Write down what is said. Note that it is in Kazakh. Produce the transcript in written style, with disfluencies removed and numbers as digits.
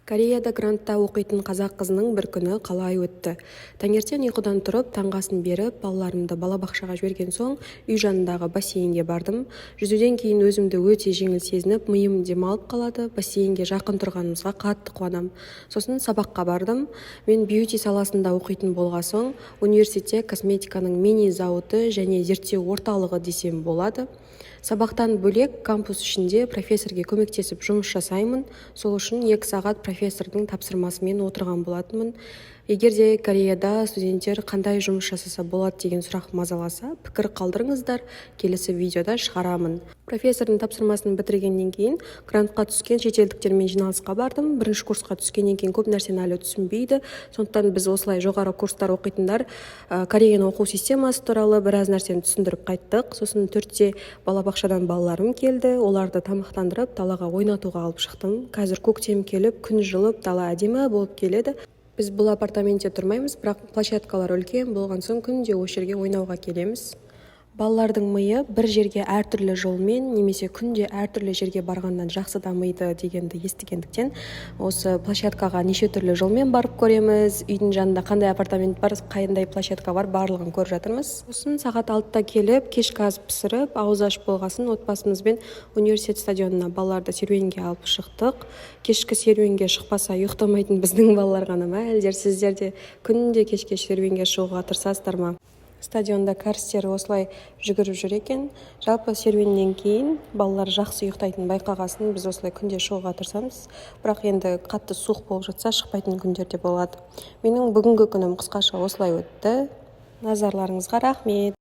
Кореяда грантта оқитын қазақ қызының бір күні қалай өтті. Таңертең ұйқыдан тұрып, таңғасын беріп, балаларымды балабақшаға жіберген соң, үй жанындағы бассейнге бардым. Жүзуден кейін өзімді өте жеңіл сезініп, миым демалып қалады. Бассейнге жақын тұрғанымызға қатты қуанам. Сосын сабаққа бардым. Мен бьюти саласында оқитын болған соң, университетте косметиканың мини зауыты және зерттеу орталығы десем болады. Сабақтан бөлек кампус ішінде профессорге көмектесіп жұмыс жасаймын. Сол үшін 2 сағат профессордың тапсырмасымен отырған болатынмын. Егер де Кореяда студенттер қандай жұмыс жасаса болады деген сұрақ мазаласа, пікір қалдырыңыздар, келесі видеода шығарамын. Профессордың тапсырмасын бітіргеннен кейін грантқа түскен шетелдіктермен жиналысқа бардым. Бірінші курсқа түскеннен кейін көп нәрсені әлі түсінбейді. Сондықтан біз осылай жоғары курстар оқитындар Кореяның оқу системасы туралы біраз нәрсені түсіндіріп қайттық. Сосын 4-те балабақшадан балаларым келді. Оларды тамақтандырып, далаға ойнатуға алып шықтым. Қазір көктем келіп, күн жылып, дала әдемі болып келеді. Біз бұл апартаментте тұрмаймыз, бірақ площадкалар үлкен болған соң күнде осы жерге ойнауға келеміз. Балалардың миы бір жерге әртүрлі жолмен немесе күнде әртүрлі жерге барғаннан жақсы дамиды дегенді естігендіктен осы площадкаға неше түрлі жолмен барып көреміз. Үйдің жанында қандай апартамент бар, қандай площадка бар, барлығын көріп жатырмыз. Сосын сағат 6-та келіп, кешкі ас пісіріп, ауыз ашып болғасын отбасымызбен университет стадионына балаларды серуенге алып шықтық. Кешкі серуенге шықпаса ұйықтамайтын біздің балалар ғана ма, әлде сіздер де күнде кешке серуенге шығуға тырысасыздар ма? Стадионда кәрістері осылай жүгіріп жүр екен. Жалпы серуеннен кейін балалар жақсы ұйықтайтын байқағасын біз осылай күнде шығуға тырысамыз. Бірақ енді қатты суық болып жатса шықпайтын күндер де болады. Менің бүгінгі күнім қысқаша осылай өтті. Назарларыңызға рахмет.